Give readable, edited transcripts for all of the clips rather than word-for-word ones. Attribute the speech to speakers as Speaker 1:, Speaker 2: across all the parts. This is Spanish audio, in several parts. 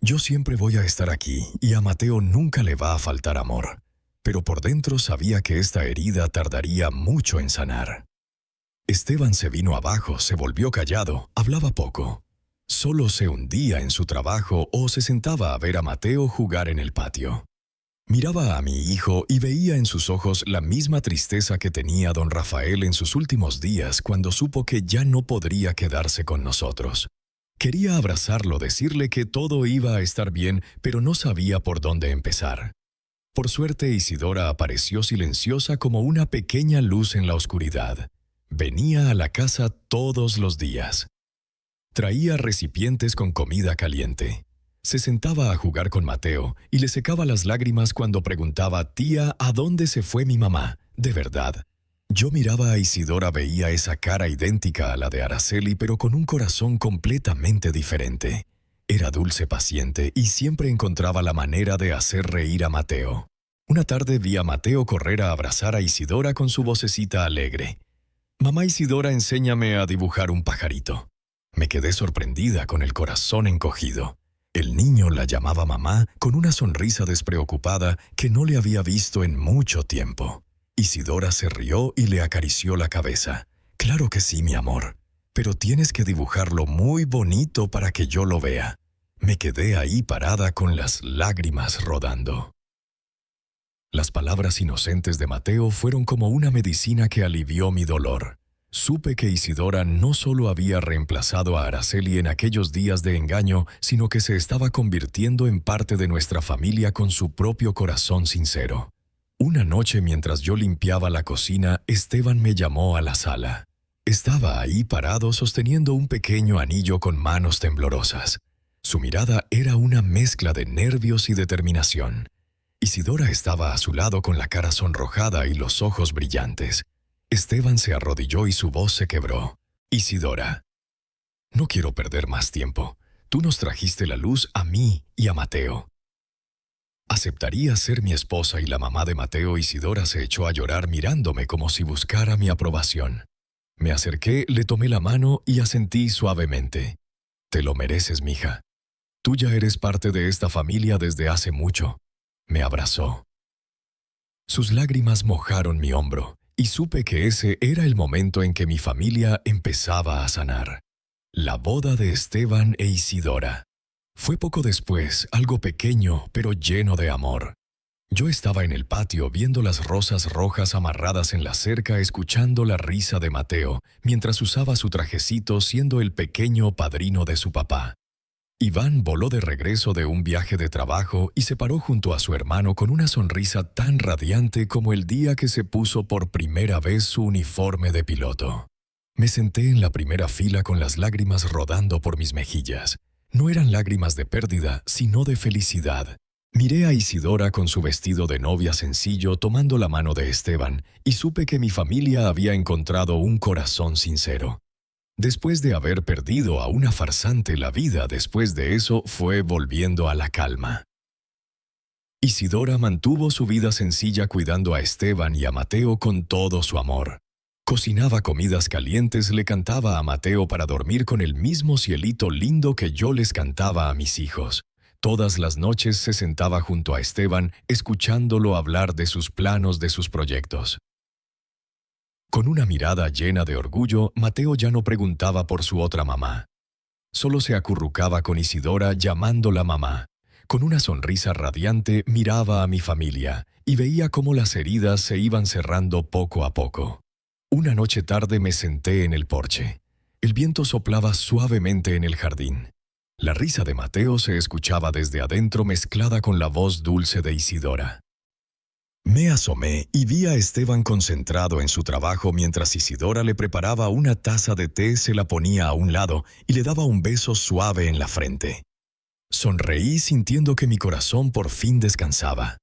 Speaker 1: Yo siempre voy a estar aquí y a Mateo nunca le va a faltar amor. Pero por dentro sabía que esta herida tardaría mucho en sanar. Esteban se vino abajo, se volvió callado, hablaba poco. Solo se hundía en su trabajo o se sentaba a ver a Mateo jugar en el patio. Miraba a mi hijo y veía en sus ojos la misma tristeza que tenía don Rafael en sus últimos días cuando supo que ya no podría quedarse con nosotros. Quería abrazarlo, decirle que todo iba a estar bien, pero no sabía por dónde empezar. Por suerte, Isidora apareció silenciosa como una pequeña luz en la oscuridad. Venía a la casa todos los días. Traía recipientes con comida caliente. Se sentaba a jugar con Mateo y le secaba las lágrimas cuando preguntaba: «Tía, ¿a dónde se fue mi mamá?» De verdad. Yo miraba a Isidora, veía esa cara idéntica a la de Araceli, pero con un corazón completamente diferente. Era dulce, paciente y siempre encontraba la manera de hacer reír a Mateo. Una tarde vi a Mateo correr a abrazar a Isidora con su vocecita alegre. «Mamá Isidora, enséñame a dibujar un pajarito». Me quedé sorprendida, con el corazón encogido. El niño la llamaba mamá con una sonrisa despreocupada que no le había visto en mucho tiempo. Isidora se rió y le acarició la cabeza. «Claro que sí, mi amor, pero tienes que dibujarlo muy bonito para que yo lo vea». Me quedé ahí parada con las lágrimas rodando. Las palabras inocentes de Mateo fueron como una medicina que alivió mi dolor. Supe que Isidora no solo había reemplazado a Araceli en aquellos días de engaño, sino que se estaba convirtiendo en parte de nuestra familia con su propio corazón sincero. Una noche, mientras yo limpiaba la cocina, Esteban me llamó a la sala. Estaba ahí parado sosteniendo un pequeño anillo con manos temblorosas. Su mirada era una mezcla de nervios y determinación. Isidora estaba a su lado con la cara sonrojada y los ojos brillantes. Esteban se arrodilló y su voz se quebró. «Isidora, no quiero perder más tiempo. Tú nos trajiste la luz a mí y a Mateo. ¿Aceptarías ser mi esposa y la mamá de Mateo?» Isidora se echó a llorar mirándome como si buscara mi aprobación. Me acerqué, le tomé la mano y asentí suavemente. «Te lo mereces, mija. Tú ya eres parte de esta familia desde hace mucho». Me abrazó. Sus lágrimas mojaron mi hombro y supe que ese era el momento en que mi familia empezaba a sanar. La boda de Esteban e Isidora. Fue poco después, algo pequeño pero lleno de amor. Yo estaba en el patio viendo las rosas rojas amarradas en la cerca, escuchando la risa de Mateo, mientras usaba su trajecito siendo el pequeño padrino de su papá. Iván voló de regreso de un viaje de trabajo y se paró junto a su hermano con una sonrisa tan radiante como el día que se puso por primera vez su uniforme de piloto. Me senté en la primera fila con las lágrimas rodando por mis mejillas. No eran lágrimas de pérdida, sino de felicidad. Miré a Isidora con su vestido de novia sencillo tomando la mano de Esteban y supe que mi familia había encontrado un corazón sincero. Después de haber perdido a una farsante, la vida después de eso fue volviendo a la calma. Isidora mantuvo su vida sencilla cuidando a Esteban y a Mateo con todo su amor. Cocinaba comidas calientes, le cantaba a Mateo para dormir con el mismo cielito lindo que yo les cantaba a mis hijos. Todas las noches se sentaba junto a Esteban, escuchándolo hablar de sus planos, de sus proyectos. Con una mirada llena de orgullo, Mateo ya no preguntaba por su otra mamá. Solo se acurrucaba con Isidora llamándola mamá. Con una sonrisa radiante miraba a mi familia y veía cómo las heridas se iban cerrando poco a poco. Una noche tarde me senté en el porche. El viento soplaba suavemente en el jardín. La risa de Mateo se escuchaba desde adentro mezclada con la voz dulce de Isidora. Me asomé y vi a Esteban concentrado en su trabajo mientras Isidora le preparaba una taza de té, se la ponía a un lado y le daba un beso suave en la frente. Sonreí sintiendo que mi corazón por fin descansaba.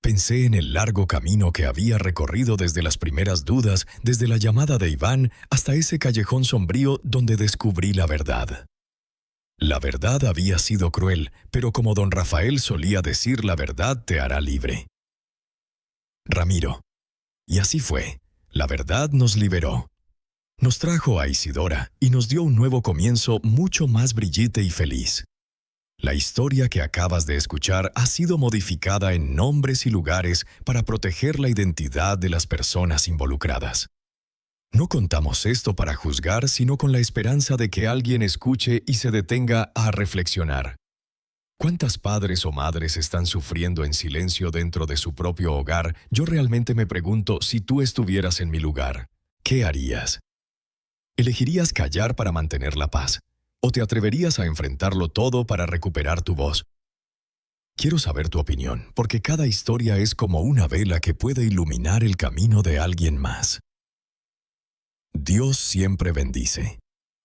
Speaker 1: Pensé en el largo camino que había recorrido desde las primeras dudas, desde la llamada de Iván hasta ese callejón sombrío donde descubrí la verdad. La verdad había sido cruel, pero como don Rafael solía decir, la verdad te hará libre. Ramiro. Y así fue. La verdad nos liberó. Nos trajo a Isidora y nos dio un nuevo comienzo mucho más brillante y feliz. La historia que acabas de escuchar ha sido modificada en nombres y lugares para proteger la identidad de las personas involucradas. No contamos esto para juzgar, sino con la esperanza de que alguien escuche y se detenga a reflexionar. ¿Cuántas padres o madres están sufriendo en silencio dentro de su propio hogar? Yo realmente me pregunto, si tú estuvieras en mi lugar, ¿qué harías? ¿Elegirías callar para mantener la paz? ¿O te atreverías a enfrentarlo todo para recuperar tu voz? Quiero saber tu opinión, porque cada historia es como una vela que puede iluminar el camino de alguien más. Dios siempre bendice.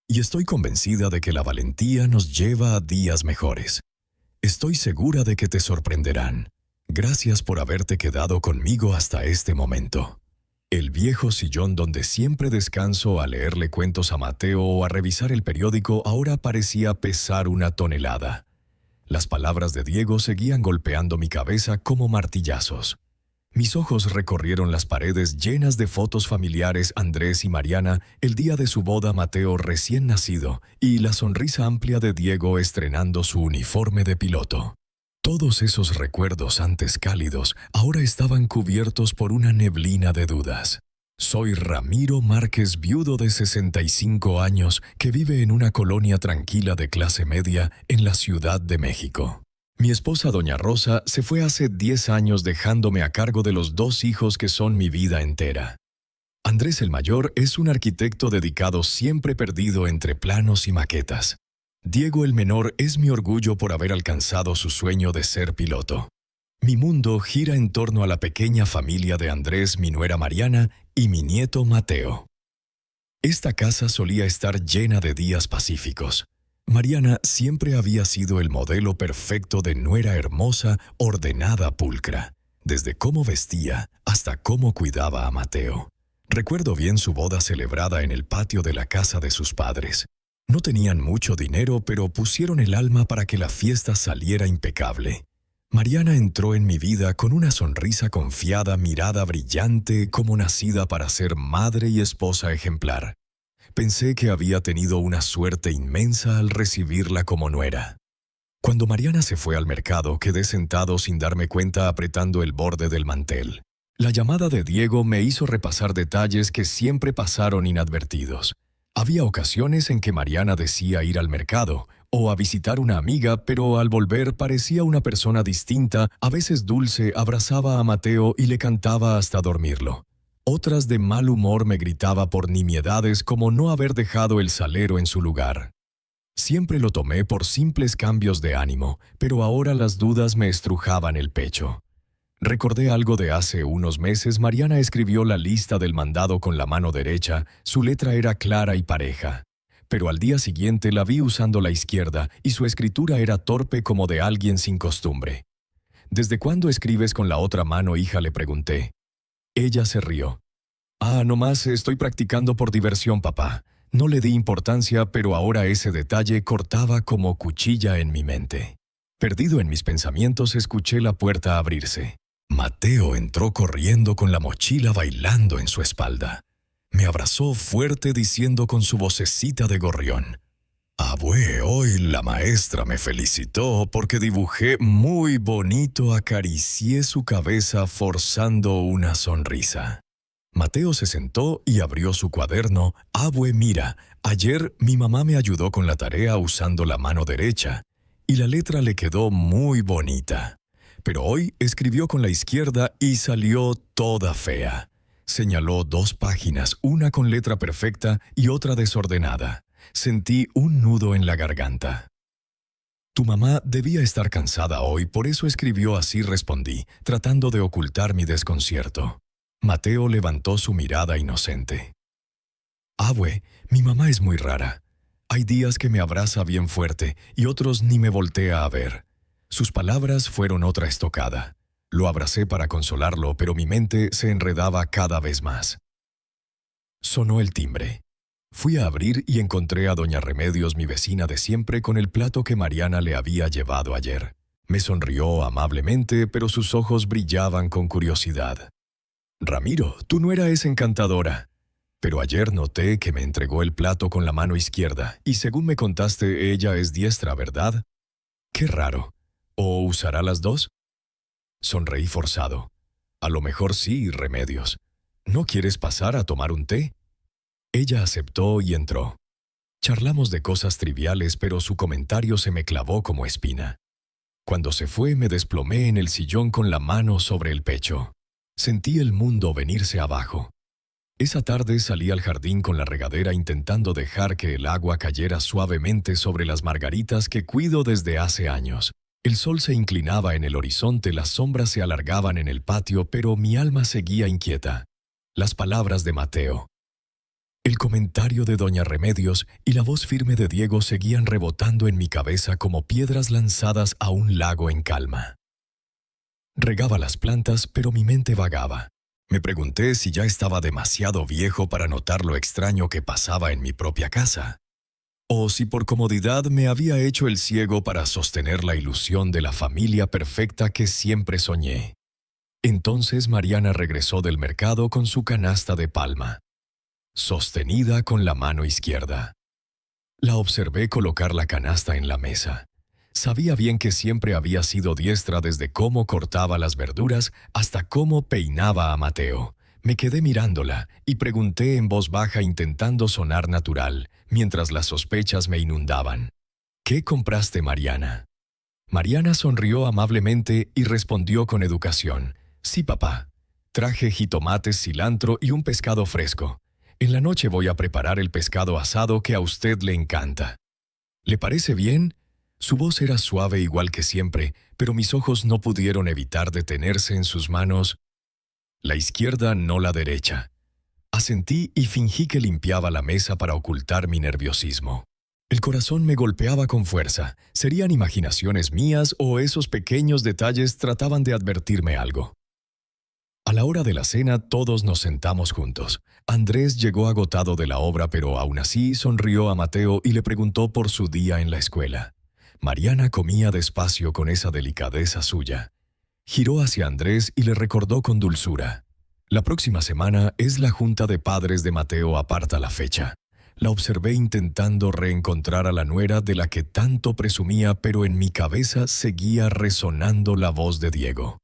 Speaker 1: Y estoy convencida de que la valentía nos lleva a días mejores. Estoy segura de que te sorprenderán. Gracias por haberte quedado conmigo hasta este momento. El viejo sillón donde siempre descanso a leerle cuentos a Mateo o a revisar el periódico ahora parecía pesar 1 tonelada. Las palabras de Diego seguían golpeando mi cabeza como martillazos. Mis ojos recorrieron las paredes llenas de fotos familiares Andrés y Mariana el día de su boda Mateo recién nacido y la sonrisa amplia de Diego estrenando su uniforme de piloto. Todos esos recuerdos antes cálidos ahora estaban cubiertos por una neblina de dudas. Soy Ramiro Márquez, viudo de 65 años que vive en una colonia tranquila de clase media en la Ciudad de México. Mi esposa Doña Rosa se fue hace 10 años dejándome a cargo de los 2 hijos que son mi vida entera. Andrés el mayor es un arquitecto dedicado siempre perdido entre planos y maquetas. Diego el menor es mi orgullo por haber alcanzado su sueño de ser piloto. Mi mundo gira en torno a la pequeña familia de Andrés, mi nuera Mariana y mi nieto Mateo. Esta casa solía estar llena de días pacíficos. Mariana siempre había sido el modelo perfecto de nuera hermosa, ordenada, pulcra, desde cómo vestía hasta cómo cuidaba a Mateo. Recuerdo bien su boda celebrada en el patio de la casa de sus padres. No tenían mucho dinero, pero pusieron el alma para que la fiesta saliera impecable. Mariana entró en mi vida con una sonrisa confiada, mirada brillante, como nacida para ser madre y esposa ejemplar. Pensé que había tenido una suerte inmensa al recibirla como nuera. Cuando Mariana se fue al mercado, quedé sentado sin darme cuenta apretando el borde del mantel. La llamada de Diego me hizo repasar detalles que siempre pasaron inadvertidos. Había ocasiones en que Mariana decía ir al mercado o a visitar una amiga, pero al volver parecía una persona distinta, a veces dulce, abrazaba a Mateo y le cantaba hasta dormirlo. Otras de mal humor me gritaba por nimiedades como no haber dejado el salero en su lugar. Siempre lo tomé por simples cambios de ánimo, pero ahora las dudas me estrujaban el pecho. Recordé algo de hace unos meses. Mariana escribió la lista del mandado con la mano derecha, su letra era clara y pareja. Pero al día siguiente la vi usando la izquierda y su escritura era torpe como de alguien sin costumbre. ¿Desde cuándo escribes con la otra mano, hija?, le pregunté. Ella se rió. Nomás estoy practicando por diversión, papá. No le di importancia, pero ahora ese detalle cortaba como cuchilla en mi mente. Perdido en mis pensamientos, escuché la puerta abrirse. Mateo entró corriendo con la mochila bailando en su espalda. Me abrazó fuerte diciendo con su vocecita de gorrión: «Abue, hoy la maestra me felicitó porque dibujé muy bonito». Acaricié su cabeza forzando una sonrisa. Mateo se sentó y abrió su cuaderno. «Abue, mira, ayer mi mamá me ayudó con la tarea usando la mano derecha y la letra le quedó muy bonita. Pero hoy escribió con la izquierda y salió toda fea». Señaló 2 páginas, una con letra perfecta y otra desordenada. Sentí un nudo en la garganta. «Tu mamá debía estar cansada hoy, por eso escribió así», respondí, tratando de ocultar mi desconcierto. Mateo levantó su mirada inocente. «Abue, mi mamá es muy rara. Hay días que me abraza bien fuerte y otros ni me voltea a ver». Sus palabras fueron otra estocada. Lo abracé para consolarlo, pero mi mente se enredaba cada vez más. Sonó el timbre. Fui a abrir y encontré a doña Remedios, mi vecina de siempre, con el plato que Mariana le había llevado ayer. Me sonrió amablemente, pero sus ojos brillaban con curiosidad. «Ramiro, tu nuera es encantadora. Pero ayer noté que me entregó el plato con la mano izquierda, y según me contaste, ella es diestra, ¿verdad?». Qué raro. ¿O usará las dos? Sonreí forzado. A lo mejor sí, Remedios. ¿No quieres pasar a tomar un té? Ella aceptó y entró. Charlamos de cosas triviales, pero su comentario se me clavó como espina. Cuando se fue, me desplomé en el sillón con la mano sobre el pecho. Sentí el mundo venirse abajo. Esa tarde salí al jardín con la regadera intentando dejar que el agua cayera suavemente sobre las margaritas que cuido desde hace años. El sol se inclinaba en el horizonte, las sombras se alargaban en el patio, pero mi alma seguía inquieta. Las palabras de Mateo, el comentario de doña Remedios y la voz firme de Diego seguían rebotando en mi cabeza como piedras lanzadas a un lago en calma. Regaba las plantas, pero mi mente vagaba. Me pregunté si ya estaba demasiado viejo para notar lo extraño que pasaba en mi propia casa, o si por comodidad me había hecho el ciego para sostener la ilusión de la familia perfecta que siempre soñé. Entonces Mariana regresó del mercado con su canasta de palma, sostenida con la mano izquierda. La observé colocar la canasta en la mesa. Sabía bien que siempre había sido diestra, desde cómo cortaba las verduras hasta cómo peinaba a Mateo. Me quedé mirándola y pregunté en voz baja intentando sonar natural, mientras las sospechas me inundaban. ¿Qué compraste, Mariana? Mariana sonrió amablemente y respondió con educación. Sí, papá. Traje jitomates, cilantro y un pescado fresco. En la noche voy a preparar el pescado asado que a usted le encanta. ¿Le parece bien? Su voz era suave igual que siempre, pero mis ojos no pudieron evitar detenerse en sus manos, la izquierda, no la derecha. Asentí y fingí que limpiaba la mesa para ocultar mi nerviosismo. El corazón me golpeaba con fuerza. ¿Serían imaginaciones mías o esos pequeños detalles trataban de advertirme algo? A la hora de la cena todos nos sentamos juntos. Andrés llegó agotado de la obra, pero aún así sonrió a Mateo y le preguntó por su día en la escuela. Mariana comía despacio con esa delicadeza suya. Giró hacia Andrés y le recordó con dulzura. La próxima semana es la junta de padres de Mateo, aparta la fecha. La observé intentando reencontrar a la nuera de la que tanto presumía, pero en mi cabeza seguía resonando la voz de Diego.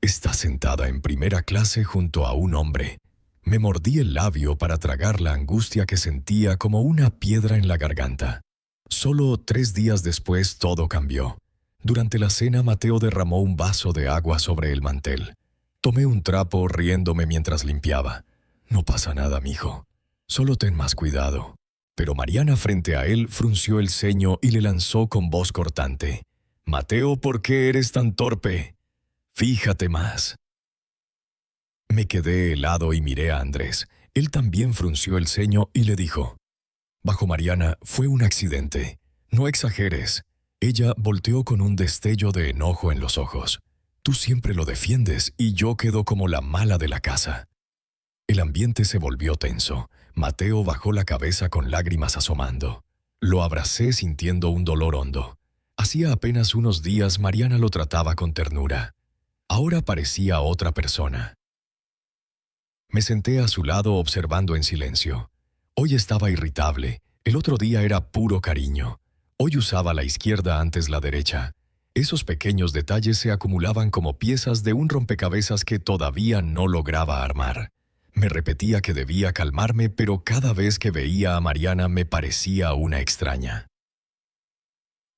Speaker 1: Está sentada en primera clase junto a un hombre. Me mordí el labio para tragar la angustia que sentía como una piedra en la garganta. Solo 3 días después todo cambió. Durante la cena, Mateo derramó un vaso de agua sobre el mantel. Tomé un trapo riéndome mientras limpiaba. No pasa nada, mijo. Solo ten más cuidado. Pero Mariana, frente a él, frunció el ceño y le lanzó con voz cortante. Mateo, ¿por qué eres tan torpe? Fíjate más. Me quedé helado y miré a Andrés. Él también frunció el ceño y le dijo: Bajo Mariana, fue un accidente. No exageres. Ella volteó con un destello de enojo en los ojos. Tú siempre lo defiendes y yo quedo como la mala de la casa. El ambiente se volvió tenso. Mateo bajó la cabeza con lágrimas asomando. Lo abracé sintiendo un dolor hondo. Hacía apenas unos días Mariana lo trataba con ternura. Ahora parecía otra persona. Me senté a su lado observando en silencio. Hoy estaba irritable. El otro día era puro cariño. Hoy usaba la izquierda antes la derecha. Esos pequeños detalles se acumulaban como piezas de un rompecabezas que todavía no lograba armar. Me repetía que debía calmarme, pero cada vez que veía a Mariana me parecía una extraña.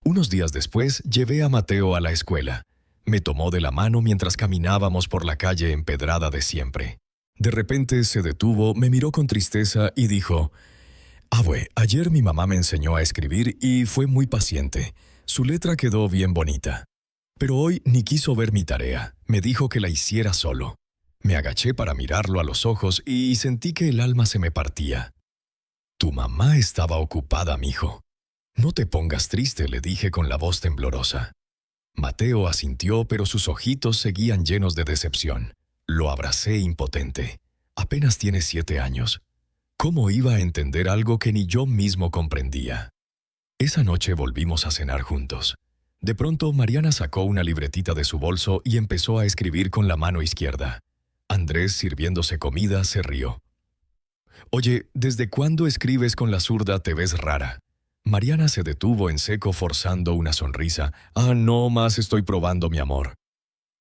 Speaker 1: Unos días después, llevé a Mateo a la escuela. Me tomó de la mano mientras caminábamos por la calle empedrada de siempre. De repente se detuvo, me miró con tristeza y dijo: Abue, ayer mi mamá me enseñó a escribir y fue muy paciente. Su letra quedó bien bonita. Pero hoy ni quiso ver mi tarea. Me dijo que la hiciera solo. Me agaché para mirarlo a los ojos y sentí que el alma se me partía. Tu mamá estaba ocupada, mijo. No te pongas triste, le dije con la voz temblorosa. Mateo asintió, pero sus ojitos seguían llenos de decepción. Lo abracé impotente. Apenas tiene 7 años. ¿Cómo iba a entender algo que ni yo mismo comprendía? Esa noche volvimos a cenar juntos. De pronto, Mariana sacó una libretita de su bolso y empezó a escribir con la mano izquierda. Andrés, sirviéndose comida, se rió. Oye, ¿desde cuándo escribes con la zurda? Te ves rara. Mariana se detuvo en seco forzando una sonrisa. «Ah, no más estoy probando mi amor».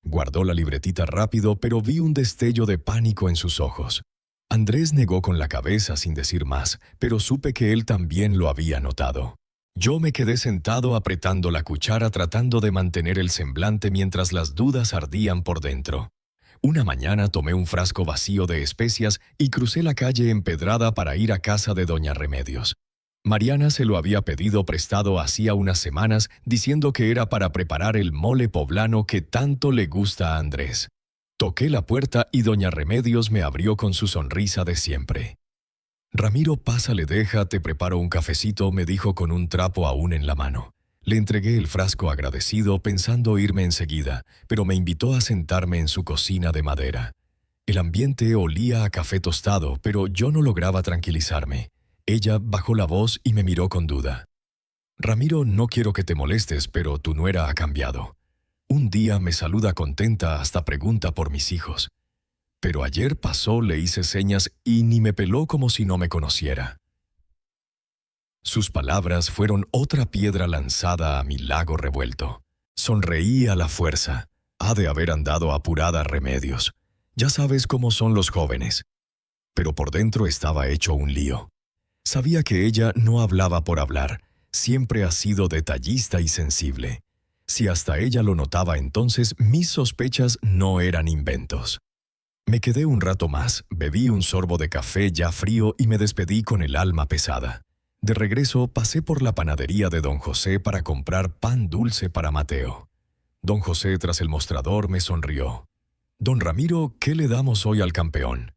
Speaker 1: Guardó la libretita rápido, pero vi un destello de pánico en sus ojos. Andrés negó con la cabeza sin decir más, pero supe que él también lo había notado. Yo me quedé sentado apretando la cuchara tratando de mantener el semblante mientras las dudas ardían por dentro. Una mañana tomé un frasco vacío de especias y crucé la calle empedrada para ir a casa de doña Remedios. Mariana se lo había pedido prestado hacía unas semanas, diciendo que era para preparar el mole poblano que tanto le gusta a Andrés. Toqué la puerta y doña Remedios me abrió con su sonrisa de siempre. «Ramiro, pásale, deja, te preparo un cafecito», me dijo con un trapo aún en la mano. Le entregué el frasco agradecido pensando irme enseguida, pero me invitó a sentarme en su cocina de madera. El ambiente olía a café tostado, pero yo no lograba tranquilizarme. Ella bajó la voz y me miró con duda. «Ramiro, no quiero que te molestes, pero tu nuera ha cambiado. Un día me saluda contenta, hasta pregunta por mis hijos. Pero ayer pasó, le hice señas y ni me peló como si no me conociera». Sus palabras fueron otra piedra lanzada a mi lago revuelto. Sonreí a la fuerza. Ha de haber andado apurada Remedios. Ya sabes cómo son los jóvenes. Pero por dentro estaba hecho un lío. Sabía que ella no hablaba por hablar. Siempre ha sido detallista y sensible. Si hasta ella lo notaba, entonces mis sospechas no eran inventos. Me quedé un rato más, bebí un sorbo de café ya frío y me despedí con el alma pesada. De regreso pasé por la panadería de don José para comprar pan dulce para Mateo. Don José, tras el mostrador, me sonrió. «Don Ramiro, ¿qué le damos hoy al campeón?».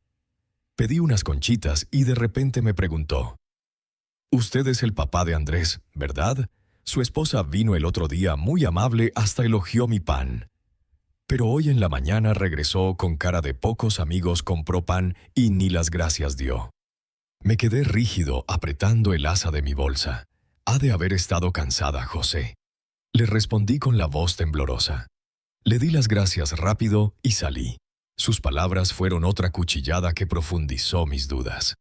Speaker 1: Pedí unas conchitas y de repente me preguntó: «Usted es el papá de Andrés, ¿verdad? Su esposa vino el otro día muy amable, hasta elogió mi pan». Pero hoy en la mañana regresó con cara de pocos amigos, compró pan y ni las gracias dio. Me quedé rígido, apretando el asa de mi bolsa. «Ha de haber estado cansada, José». Le respondí con la voz temblorosa. Le di las gracias rápido y salí. Sus palabras fueron otra cuchillada que profundizó mis dudas.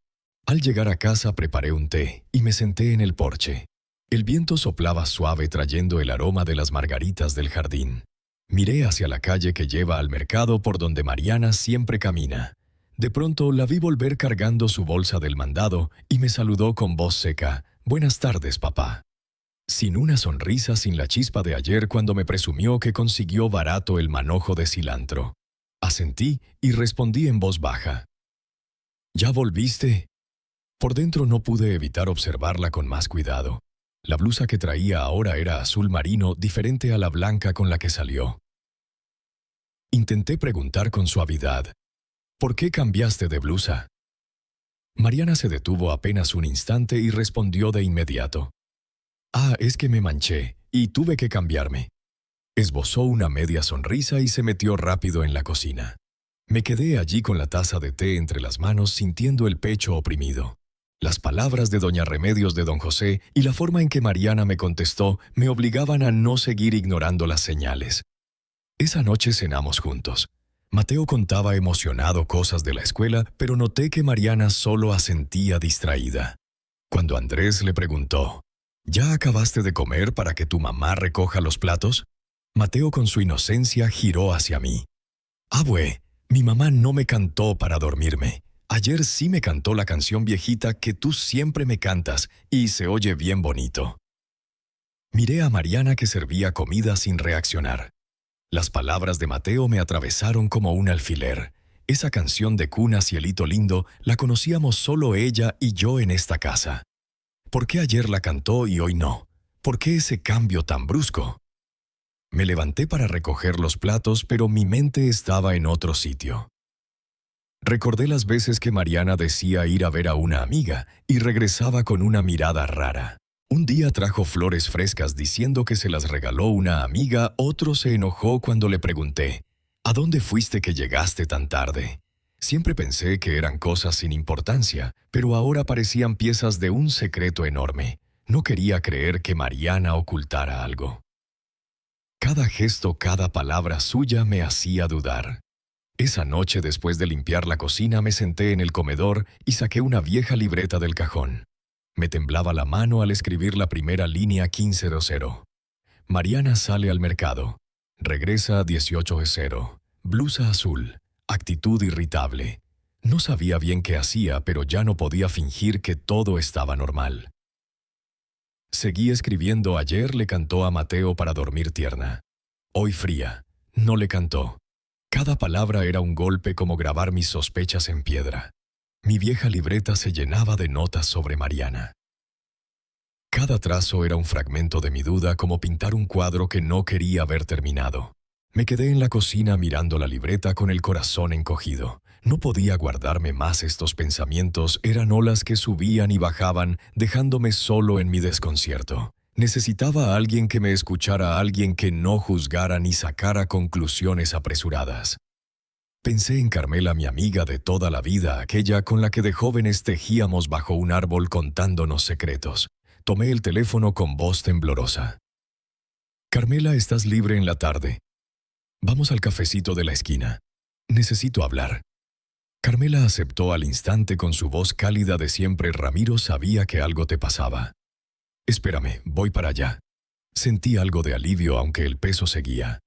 Speaker 1: Al llegar a casa preparé un té y me senté en el porche. El viento soplaba suave trayendo el aroma de las margaritas del jardín. Miré hacia la calle que lleva al mercado por donde Mariana siempre camina. De pronto la vi volver cargando su bolsa del mandado y me saludó con voz seca: «Buenas tardes, papá». Sin una sonrisa, sin la chispa de ayer cuando me presumió que consiguió barato el manojo de cilantro. Asentí y respondí en voz baja: «¿Ya volviste?». Por dentro no pude evitar observarla con más cuidado. La blusa que traía ahora era azul marino, diferente a la blanca con la que salió. Intenté preguntar con suavidad: «¿Por qué cambiaste de blusa?». Mariana se detuvo apenas un instante y respondió de inmediato: «Ah, es que me manché y tuve que cambiarme». Esbozó una media sonrisa y se metió rápido en la cocina. Me quedé allí con la taza de té entre las manos, sintiendo el pecho oprimido. Las palabras de doña Remedios, de don José y la forma en que Mariana me contestó me obligaban a no seguir ignorando las señales. Esa noche cenamos juntos. Mateo contaba emocionado cosas de la escuela, pero noté que Mariana solo asentía distraída. Cuando Andrés le preguntó: «¿Ya acabaste de comer para que tu mamá recoja los platos?», Mateo con su inocencia giró hacia mí. «Abue, mi mamá no me cantó para dormirme. Ayer sí me cantó la canción viejita que tú siempre me cantas y se oye bien bonito». Miré a Mariana, que servía comida sin reaccionar. Las palabras de Mateo me atravesaron como un alfiler. Esa canción de cuna, Cielito lindo, la conocíamos solo ella y yo en esta casa. ¿Por qué ayer la cantó y hoy no? ¿Por qué ese cambio tan brusco? Me levanté para recoger los platos, pero mi mente estaba en otro sitio. Recordé las veces que Mariana decía ir a ver a una amiga y regresaba con una mirada rara. Un día trajo flores frescas diciendo que se las regaló una amiga, otro se enojó cuando le pregunté: «¿A dónde fuiste que llegaste tan tarde?». Siempre pensé que eran cosas sin importancia, pero ahora parecían piezas de un secreto enorme. No quería creer que Mariana ocultara algo. Cada gesto, cada palabra suya me hacía dudar. Esa noche, después de limpiar la cocina, me senté en el comedor y saqué una vieja libreta del cajón. Me temblaba la mano al escribir la primera línea 15:00. Mariana sale al mercado. Regresa 18:00. Blusa azul. Actitud irritable. No sabía bien qué hacía, pero ya no podía fingir que todo estaba normal. Seguí escribiendo. Ayer le cantó a Mateo para dormir tierna. Hoy fría. No le cantó. Cada palabra era un golpe, como grabar mis sospechas en piedra. Mi vieja libreta se llenaba de notas sobre Mariana. Cada trazo era un fragmento de mi duda, como pintar un cuadro que no quería ver terminado. Me quedé en la cocina mirando la libreta con el corazón encogido. No podía guardarme más estos pensamientos, eran olas que subían y bajaban, dejándome solo en mi desconcierto. Necesitaba a alguien que me escuchara, a alguien que no juzgara ni sacara conclusiones apresuradas. Pensé en Carmela, mi amiga de toda la vida, aquella con la que de jóvenes tejíamos bajo un árbol contándonos secretos. Tomé el teléfono con voz temblorosa. «Carmela, ¿estás libre en la tarde? Vamos al cafecito de la esquina. Necesito hablar». Carmela aceptó al instante con su voz cálida de siempre. «Ramiro, sabía que algo te pasaba. Espérame, voy para allá». Sentí algo de alivio, aunque el peso seguía.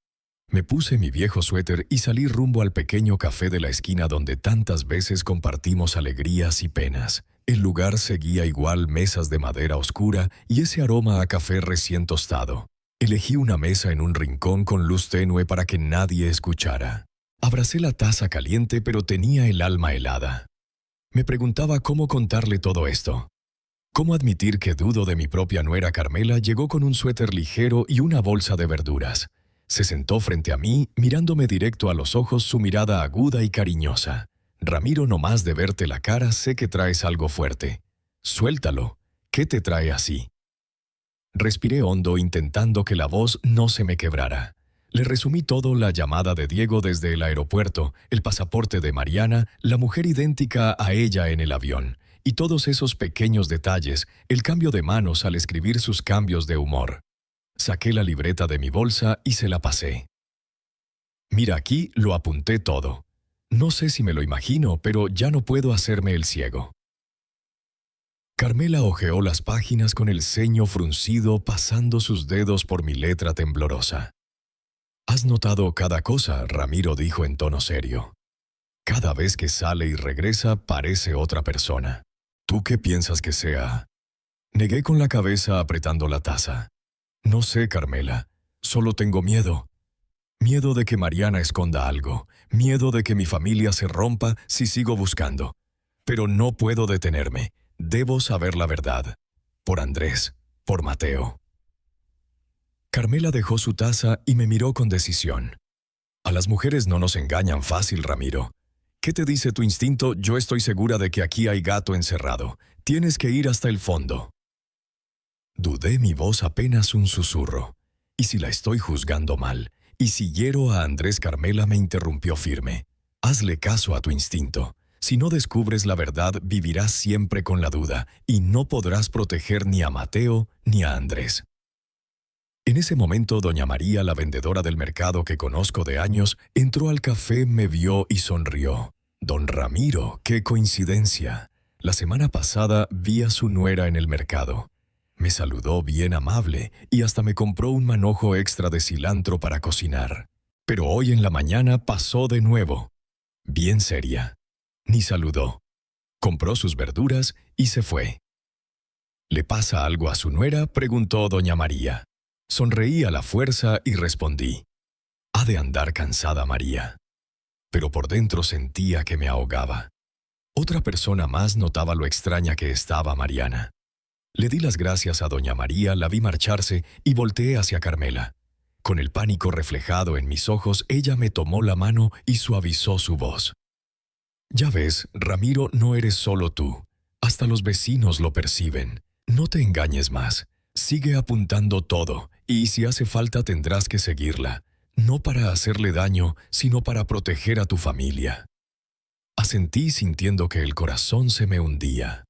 Speaker 1: Me puse mi viejo suéter y salí rumbo al pequeño café de la esquina donde tantas veces compartimos alegrías y penas. El lugar seguía igual, mesas de madera oscura y ese aroma a café recién tostado. Elegí una mesa en un rincón con luz tenue para que nadie escuchara. Abracé la taza caliente, pero tenía el alma helada. Me preguntaba cómo contarle todo esto. ¿Cómo admitir que dudo de mi propia nuera? Carmela llegó con un suéter ligero y una bolsa de verduras. Se sentó frente a mí, mirándome directo a los ojos, su mirada aguda y cariñosa. «Ramiro, no más de verte la cara, sé que traes algo fuerte. Suéltalo. ¿Qué te trae así?» Respiré hondo, intentando que la voz no se me quebrara. Le resumí todo: la llamada de Diego desde el aeropuerto, el pasaporte de Mariana, la mujer idéntica a ella en el avión, y todos esos pequeños detalles, el cambio de manos al escribir, sus cambios de humor. Saqué la libreta de mi bolsa y se la pasé. «Mira, aquí lo apunté todo. No sé si me lo imagino, pero ya no puedo hacerme el ciego». Carmela hojeó las páginas con el ceño fruncido, pasando sus dedos por mi letra temblorosa. «¿Has notado cada cosa?», Ramiro dijo en tono serio. «Cada vez que sale y regresa parece otra persona. ¿Tú qué piensas que sea?». Negué con la cabeza, apretando la taza. «No sé, Carmela. Solo tengo miedo. Miedo de que Mariana esconda algo. Miedo de que mi familia se rompa si sigo buscando. Pero no puedo detenerme. Debo saber la verdad. Por Andrés. Por Mateo». Carmela dejó su taza y me miró con decisión. «A las mujeres no nos engañan fácil, Ramiro. ¿Qué te dice tu instinto? Yo estoy segura de que aquí hay gato encerrado. Tienes que ir hasta el fondo». Dudé, mi voz apenas un susurro. ¿Y si la estoy juzgando mal? ¿Y si hiero a Andrés? Carmela me interrumpió firme. «Hazle caso a tu instinto. Si no descubres la verdad, vivirás siempre con la duda y no podrás proteger ni a Mateo ni a Andrés». En ese momento, doña María, la vendedora del mercado que conozco de años, entró al café, me vio y sonrió. «Don Ramiro, qué coincidencia. La semana pasada vi a su nuera en el mercado. Me saludó bien amable y hasta me compró un manojo extra de cilantro para cocinar. Pero hoy en la mañana pasó de nuevo. Bien seria. Ni saludó. Compró sus verduras y se fue». «¿Le pasa algo a su nuera?», preguntó doña María. Sonreí a la fuerza y respondí: «Ha de andar cansada María». Pero por dentro sentía que me ahogaba. Otra persona más notaba lo extraña que estaba Mariana. Le di las gracias a doña María, la vi marcharse y volteé hacia Carmela. Con el pánico reflejado en mis ojos, ella me tomó la mano y suavizó su voz. «Ya ves, Ramiro, no eres solo tú. Hasta los vecinos lo perciben. No te engañes más. Sigue apuntando todo, y si hace falta tendrás que seguirla. No para hacerle daño, sino para proteger a tu familia». Asentí, sintiendo que el corazón se me hundía.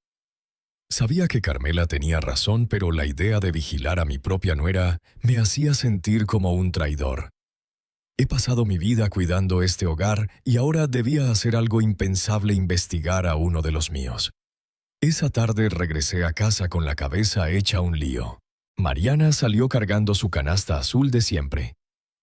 Speaker 1: Sabía que Carmela tenía razón, pero la idea de vigilar a mi propia nuera me hacía sentir como un traidor. He pasado mi vida cuidando este hogar y ahora debía hacer algo impensable: investigar a uno de los míos. Esa tarde regresé a casa con la cabeza hecha un lío. Mariana salió cargando su canasta azul de siempre.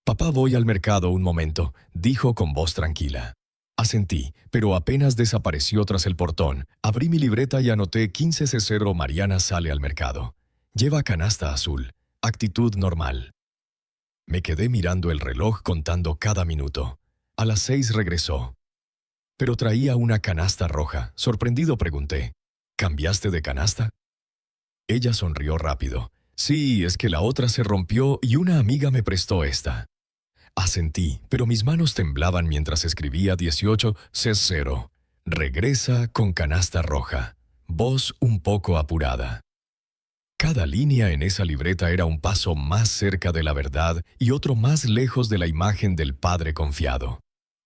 Speaker 1: «Papá, voy al mercado un momento», dijo con voz tranquila. Asentí, pero apenas desapareció tras el portón. Abrí mi libreta y anoté 15:00 Mariana sale al mercado. Lleva canasta azul. Actitud normal. Me quedé mirando el reloj contando cada minuto. A las 6 regresó. Pero traía una canasta roja. Sorprendido pregunté, «¿Cambiaste de canasta?» Ella sonrió rápido. «Sí, es que la otra se rompió y una amiga me prestó esta». Asentí, pero mis manos temblaban mientras escribía 18:00. Regresa con canasta roja. Voz un poco apurada. Cada línea en esa libreta era un paso más cerca de la verdad y otro más lejos de la imagen del padre confiado.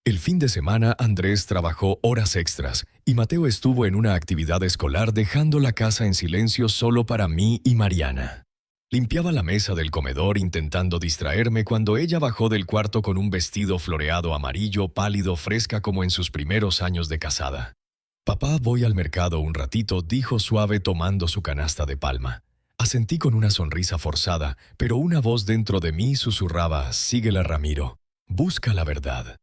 Speaker 1: El fin de semana Andrés trabajó horas extras y Mateo estuvo en una actividad escolar dejando la casa en silencio solo para mí y Mariana. Limpiaba la mesa del comedor intentando distraerme cuando ella bajó del cuarto con un vestido floreado amarillo pálido fresca como en sus primeros años de casada. «Papá, voy al mercado un ratito», dijo suave tomando su canasta de palma. Asentí con una sonrisa forzada, pero una voz dentro de mí susurraba, «Síguela, Ramiro. Busca la verdad».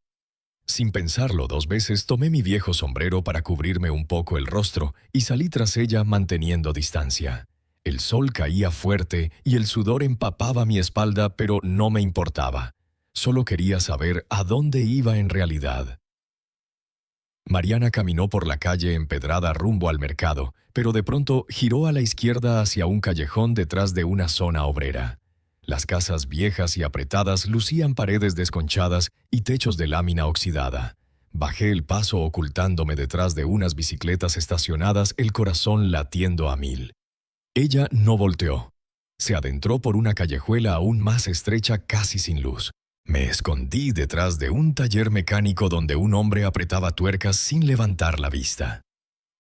Speaker 1: Sin pensarlo 2 veces, tomé mi viejo sombrero para cubrirme un poco el rostro y salí tras ella manteniendo distancia. El sol caía fuerte y el sudor empapaba mi espalda, pero no me importaba. Solo quería saber a dónde iba en realidad. Mariana caminó por la calle empedrada rumbo al mercado, pero de pronto giró a la izquierda hacia un callejón detrás de una zona obrera. Las casas viejas y apretadas lucían paredes desconchadas y techos de lámina oxidada. Bajé el paso ocultándome detrás de unas bicicletas estacionadas, el corazón latiendo a 1000. Ella no volteó. Se adentró por una callejuela aún más estrecha, casi sin luz. Me escondí detrás de un taller mecánico donde un hombre apretaba tuercas sin levantar la vista.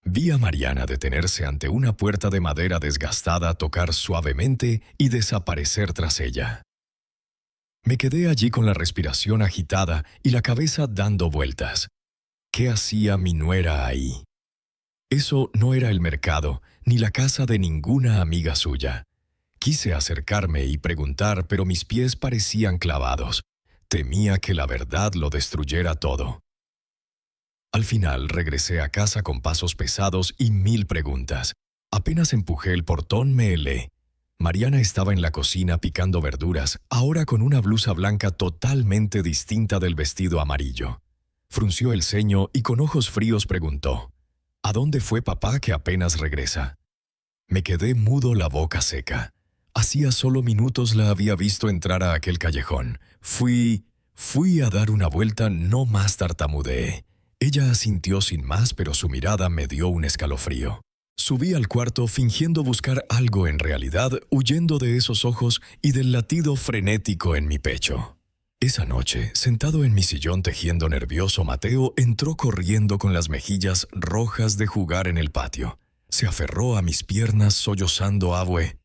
Speaker 1: Vi a Mariana detenerse ante una puerta de madera desgastada, tocar suavemente y desaparecer tras ella. Me quedé allí con la respiración agitada y la cabeza dando vueltas. ¿Qué hacía mi nuera ahí? Eso no era el mercado, ni la casa de ninguna amiga suya. Quise acercarme y preguntar, pero mis pies parecían clavados. Temía que la verdad lo destruyera todo. Al final regresé a casa con pasos pesados y 1000 preguntas. Apenas empujé el portón me helé. Mariana estaba en la cocina picando verduras, ahora con una blusa blanca totalmente distinta del vestido amarillo. Frunció el ceño y con ojos fríos preguntó, «¿A dónde fue papá que apenas regresa?» Me quedé mudo, la boca seca. Hacía solo minutos la había visto entrar a aquel callejón. Fui a dar una vuelta, no más tartamudeé. Ella asintió sin más, pero su mirada me dio un escalofrío. Subí al cuarto fingiendo buscar algo en realidad, huyendo de esos ojos y del latido frenético en mi pecho. Esa noche, sentado en mi sillón tejiendo nervioso, Mateo entró corriendo con las mejillas rojas de jugar en el patio. Se aferró a mis piernas sollozando abue.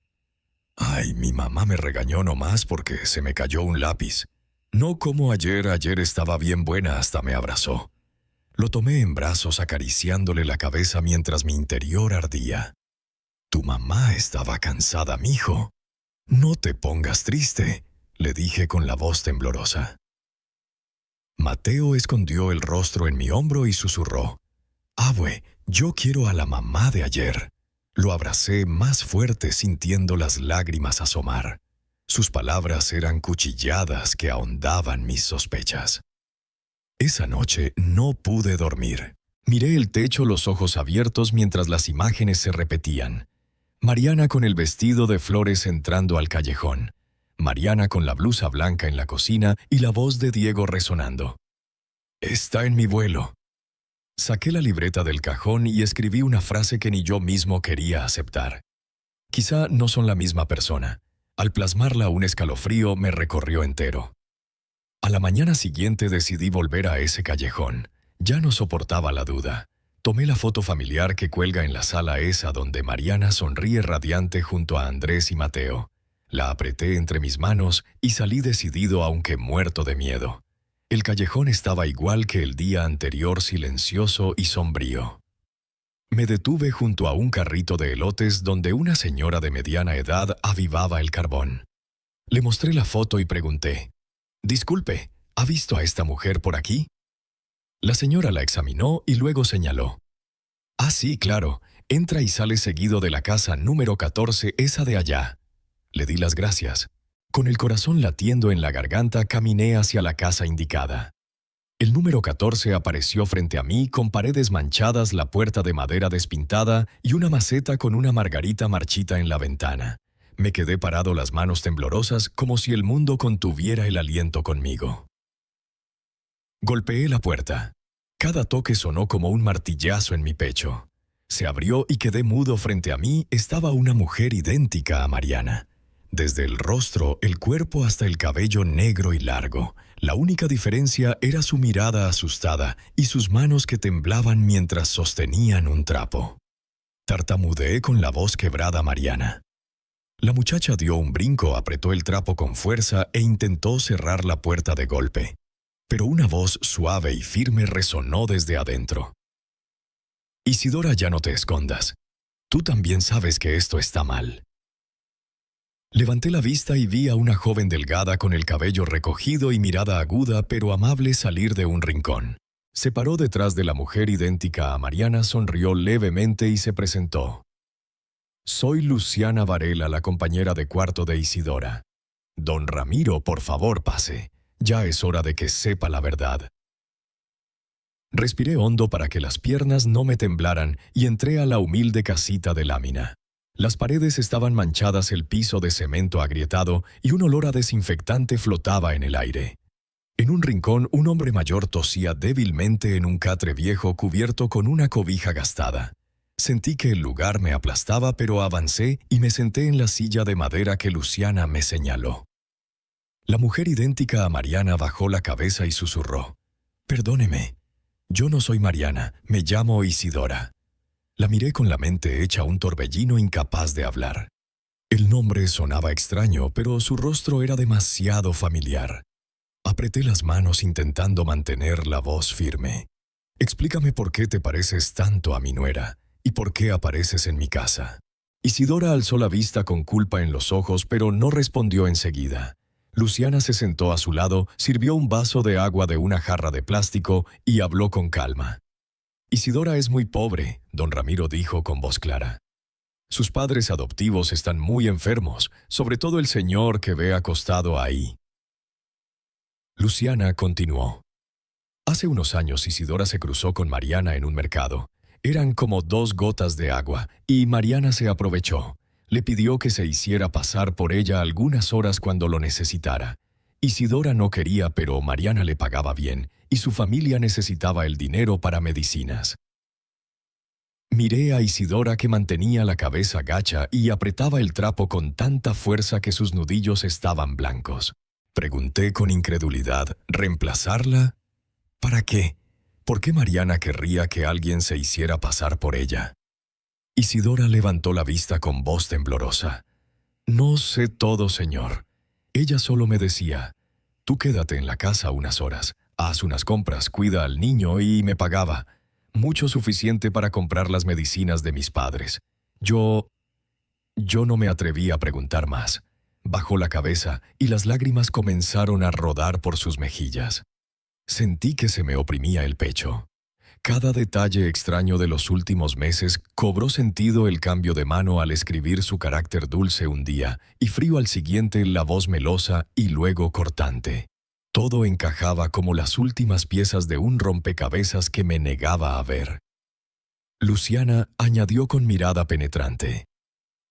Speaker 1: «Ay, mi mamá me regañó nomás porque se me cayó un lápiz. No como ayer estaba bien buena, hasta me abrazó». Lo tomé en brazos acariciándole la cabeza mientras mi interior ardía. «Tu mamá estaba cansada, mijo. No te pongas triste», le dije con la voz temblorosa. Mateo escondió el rostro en mi hombro y susurró, «Abue, yo quiero a la mamá de ayer». Lo abracé más fuerte sintiendo las lágrimas asomar. Sus palabras eran cuchilladas que ahondaban mis sospechas. Esa noche no pude dormir. Miré el techo, los ojos abiertos mientras las imágenes se repetían. Mariana con el vestido de flores entrando al callejón. Mariana con la blusa blanca en la cocina y la voz de Diego resonando. «Está en mi vuelo». Saqué la libreta del cajón y escribí una frase que ni yo mismo quería aceptar. Quizá no son la misma persona. Al plasmarla, un escalofrío me recorrió entero. A la mañana siguiente decidí volver a ese callejón. Ya no soportaba la duda. Tomé la foto familiar que cuelga en la sala esa donde Mariana sonríe radiante junto a Andrés y Mateo. La apreté entre mis manos y salí decidido, aunque muerto de miedo. El callejón estaba igual que el día anterior, silencioso y sombrío. Me detuve junto a un carrito de elotes donde una señora de mediana edad avivaba el carbón. Le mostré la foto y pregunté, «Disculpe, ¿ha visto a esta mujer por aquí?» La señora la examinó y luego señaló, «Ah, sí, claro, entra y sale seguido de la casa número 14, esa de allá». Le di las gracias. Con el corazón latiendo en la garganta, caminé hacia la casa indicada. El número 14 apareció frente a mí con paredes manchadas, la puerta de madera despintada y una maceta con una margarita marchita en la ventana. Me quedé parado, las manos temblorosas, como si el mundo contuviera el aliento conmigo. Golpeé la puerta. Cada toque sonó como un martillazo en mi pecho. Se abrió y quedé mudo. Frente a mí estaba una mujer idéntica a Mariana. Desde el rostro, el cuerpo hasta el cabello negro y largo. La única diferencia era su mirada asustada y sus manos que temblaban mientras sostenían un trapo. Tartamudeé con la voz quebrada a Mariana. La muchacha dio un brinco, apretó el trapo con fuerza e intentó cerrar la puerta de golpe. Pero una voz suave y firme resonó desde adentro. «Isidora, ya no te escondas. Tú también sabes que esto está mal». Levanté la vista y vi a una joven delgada con el cabello recogido y mirada aguda pero amable salir de un rincón. Se paró detrás de la mujer idéntica a Mariana, sonrió levemente y se presentó. «Soy Luciana Varela, la compañera de cuarto de Isidora. Don Ramiro, por favor, pase. Ya es hora de que sepa la verdad». Respiré hondo para que las piernas no me temblaran y entré a la humilde casita de lámina. Las paredes estaban manchadas, el piso de cemento agrietado y un olor a desinfectante flotaba en el aire. En un rincón, un hombre mayor tosía débilmente en un catre viejo cubierto con una cobija gastada. Sentí que el lugar me aplastaba, pero avancé y me senté en la silla de madera que Luciana me señaló. La mujer idéntica a Mariana bajó la cabeza y susurró, «Perdóneme, yo no soy Mariana, me llamo Isidora». La miré con la mente hecha un torbellino, incapaz de hablar. El nombre sonaba extraño, pero su rostro era demasiado familiar. Apreté las manos intentando mantener la voz firme. «Explícame por qué te pareces tanto a mi nuera y por qué apareces en mi casa». Isidora alzó la vista con culpa en los ojos, pero no respondió enseguida. Luciana se sentó a su lado, sirvió un vaso de agua de una jarra de plástico y habló con calma. «Isidora es muy pobre», don Ramiro dijo con voz clara. «Sus padres adoptivos están muy enfermos, sobre todo el señor que ve acostado ahí». Luciana continuó. «Hace unos años Isidora se cruzó con Mariana en un mercado. Eran como 2 gotas de agua, y Mariana se aprovechó. Le pidió que se hiciera pasar por ella algunas horas cuando lo necesitara. Isidora no quería, pero Mariana le pagaba bien, y su familia necesitaba el dinero para medicinas». Miré a Isidora, que mantenía la cabeza gacha y apretaba el trapo con tanta fuerza que sus nudillos estaban blancos. Pregunté con incredulidad, ¿reemplazarla? ¿Para qué? ¿Por qué Mariana querría que alguien se hiciera pasar por ella? Isidora levantó la vista con voz temblorosa. «No sé todo, señor. Ella solo me decía, tú quédate en la casa unas horas, haz unas compras, cuida al niño, y me pagaba. Mucho suficiente para comprar las medicinas de mis padres. Yo no me atreví a preguntar más». Bajó la cabeza y las lágrimas comenzaron a rodar por sus mejillas. Sentí que se me oprimía el pecho. Cada detalle extraño de los últimos meses cobró sentido: el cambio de mano al escribir, su carácter dulce un día y frío al siguiente, la voz melosa y luego cortante. Todo encajaba como las últimas piezas de un rompecabezas que me negaba a ver. Luciana añadió con mirada penetrante,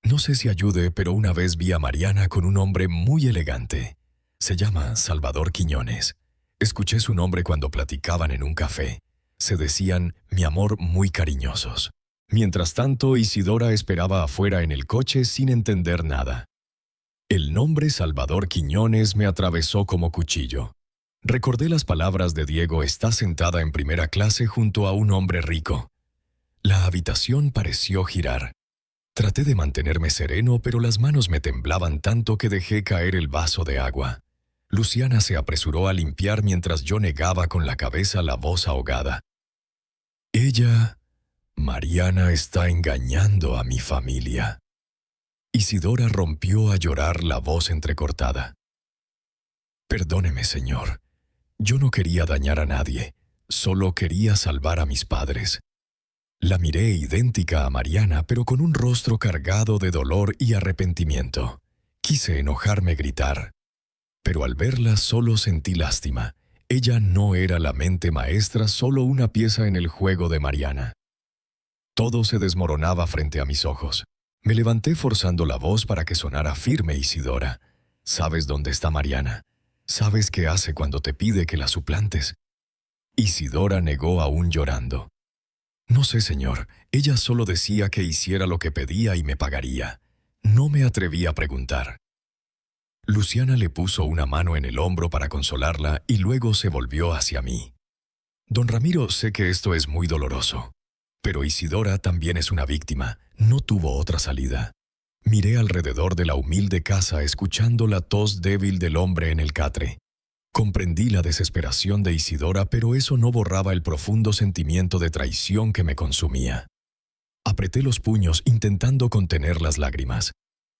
Speaker 1: «No sé si ayude, pero una vez vi a Mariana con un hombre muy elegante. Se llama Salvador Quiñones. Escuché su nombre cuando platicaban en un café. Se decían, mi amor, muy cariñosos». Mientras tanto, Isidora esperaba afuera en el coche sin entender nada. El nombre Salvador Quiñones me atravesó como cuchillo. Recordé las palabras de Diego: «Está sentada en primera clase junto a un hombre rico». La habitación pareció girar. Traté de mantenerme sereno, pero las manos me temblaban tanto que dejé caer el vaso de agua. Luciana se apresuró a limpiar mientras yo negaba con la cabeza, la voz ahogada. «Ella Mariana está engañando a mi familia. Isidora rompió a llorar, la voz entrecortada. Perdóneme, señor. Yo no quería dañar a nadie. Solo quería salvar a mis padres. La miré idéntica a Mariana, pero con un rostro cargado de dolor y arrepentimiento. Quise enojarme, gritar. Pero al verla solo sentí lástima. Ella no era la mente maestra, solo una pieza en el juego de Mariana. Todo se desmoronaba frente a mis ojos. Me levanté forzando la voz para que sonara firme. Isidora, ¿sabes dónde está Mariana? ¿Sabes qué hace cuando te pide que la suplantes? Isidora negó aún llorando. No sé, señor. Ella solo decía que hiciera lo que pedía y me pagaría. No me atreví a preguntar. Luciana le puso una mano en el hombro para consolarla y luego se volvió hacia mí. Don Ramiro, sé que esto es muy doloroso, pero Isidora también es una víctima. No tuvo otra salida. Miré alrededor de la humilde casa escuchando la tos débil del hombre en el catre. Comprendí la desesperación de Isidora, pero eso no borraba el profundo sentimiento de traición que me consumía. Apreté los puños intentando contener las lágrimas.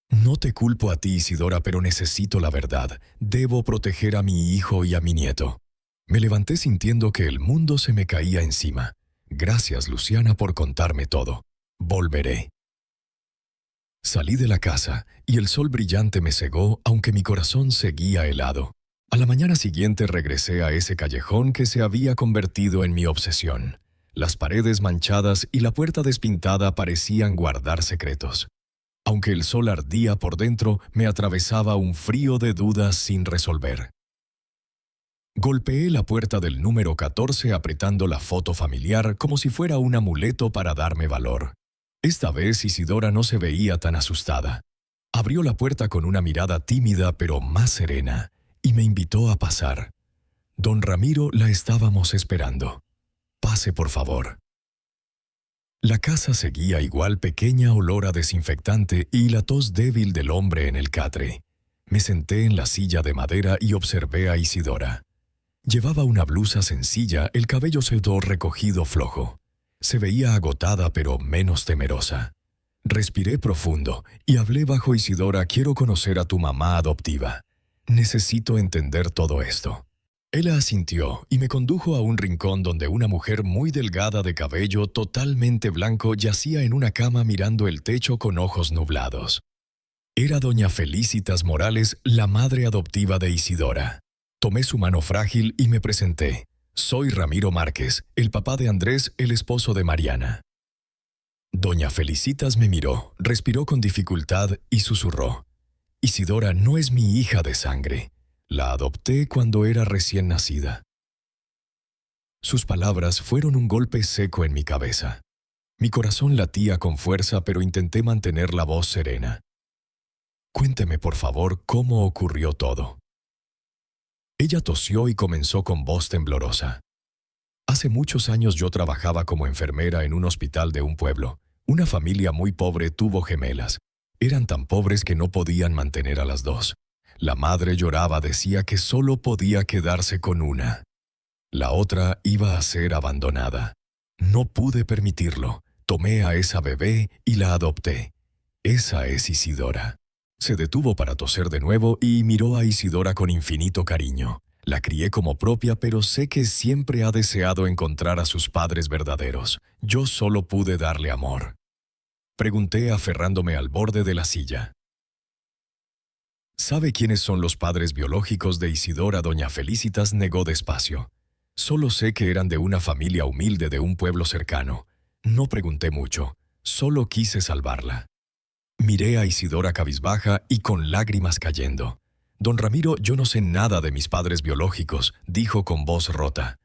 Speaker 1: No te culpo a ti, Isidora, pero necesito la verdad. Debo proteger a mi hijo y a mi nieto. Me levanté sintiendo que el mundo se me caía encima. Gracias, Luciana, por contarme todo. Volveré. Salí de la casa y el sol brillante me cegó, aunque mi corazón seguía helado. A la mañana siguiente regresé a ese callejón que se había convertido en mi obsesión. Las paredes manchadas y la puerta despintada parecían guardar secretos. Aunque el sol ardía por dentro, me atravesaba un frío de dudas sin resolver. Golpeé la puerta del número 14 apretando la foto familiar como si fuera un amuleto para darme valor. Esta vez Isidora no se veía tan asustada. Abrió la puerta con una mirada tímida pero más serena y me invitó a pasar. Don Ramiro la estábamos esperando. Pase, por favor. La casa seguía igual, pequeña olor a desinfectante y la tos débil del hombre en el catre. Me senté en la silla de madera y observé a Isidora. Llevaba una blusa sencilla, el cabello sedo recogido flojo. Se veía agotada pero menos temerosa. Respiré profundo y hablé bajo. Isidora, quiero conocer a tu mamá adoptiva. Necesito entender todo esto. Ella asintió y me condujo a un rincón donde una mujer muy delgada de cabello totalmente blanco yacía en una cama mirando el techo con ojos nublados. Era doña Felicitas Morales, la madre adoptiva de Isidora. Tomé su mano frágil y me presenté. Soy Ramiro Márquez, el papá de Andrés, el esposo de Mariana. Doña Felicitas me miró, respiró con dificultad y susurró. Isidora no es mi hija de sangre. La adopté cuando era recién nacida. Sus palabras fueron un golpe seco en mi cabeza. Mi corazón latía con fuerza, pero intenté mantener la voz serena. Cuénteme, por favor, cómo ocurrió todo. Ella tosió y comenzó con voz temblorosa. Hace muchos años yo trabajaba como enfermera en un hospital de un pueblo. Una familia muy pobre tuvo gemelas. Eran tan pobres que no podían mantener a las dos. La madre lloraba, decía que solo podía quedarse con una. La otra iba a ser abandonada. No pude permitirlo. Tomé a esa bebé y la adopté. Esa es Isidora. Se detuvo para toser de nuevo y miró a Isidora con infinito cariño. La crié como propia, pero sé que siempre ha deseado encontrar a sus padres verdaderos. Yo solo pude darle amor. Pregunté aferrándome al borde de la silla. ¿Sabe quiénes son los padres biológicos de Isidora? Doña Felicitas negó despacio. Solo sé que eran de una familia humilde de un pueblo cercano. No pregunté mucho, solo quise salvarla. Miré a Isidora cabizbaja y con lágrimas cayendo. Don Ramiro, yo no sé nada de mis padres biológicos, dijo con voz rota.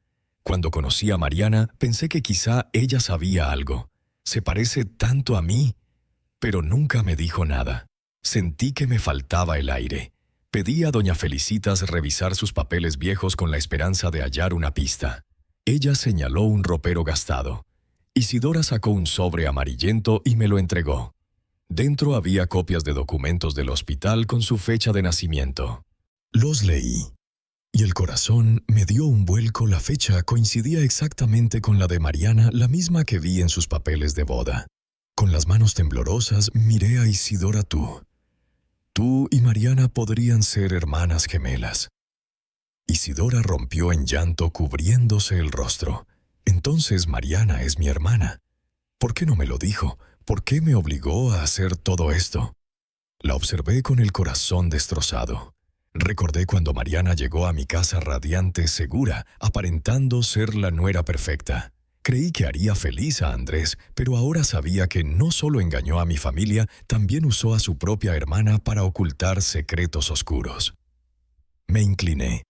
Speaker 1: Cuando conocí a Mariana, pensé que quizá ella sabía algo. Se parece tanto a mí, pero nunca me dijo nada. Sentí que me faltaba el aire. Pedí a doña Felicitas revisar sus papeles viejos con la esperanza de hallar una pista. Ella señaló un ropero gastado. Isidora sacó un sobre amarillento y me lo entregó. Dentro había copias de documentos del hospital con su fecha de nacimiento. Los leí. Y el corazón me dio un vuelco. La fecha coincidía exactamente con la de Mariana, la misma que vi en sus papeles de boda. Con las manos temblorosas miré a Isidora tú. Tú y Mariana podrían ser hermanas gemelas. Isidora rompió en llanto cubriéndose el rostro. Entonces Mariana es mi hermana. ¿Por qué no me lo dijo? ¿Por qué me obligó a hacer todo esto? La observé con el corazón destrozado. Recordé cuando Mariana llegó a mi casa radiante, segura, aparentando ser la nuera perfecta. Creí que haría feliz a Andrés, pero ahora sabía que no solo engañó a mi familia, también usó a su propia hermana para ocultar secretos oscuros. Me incliné.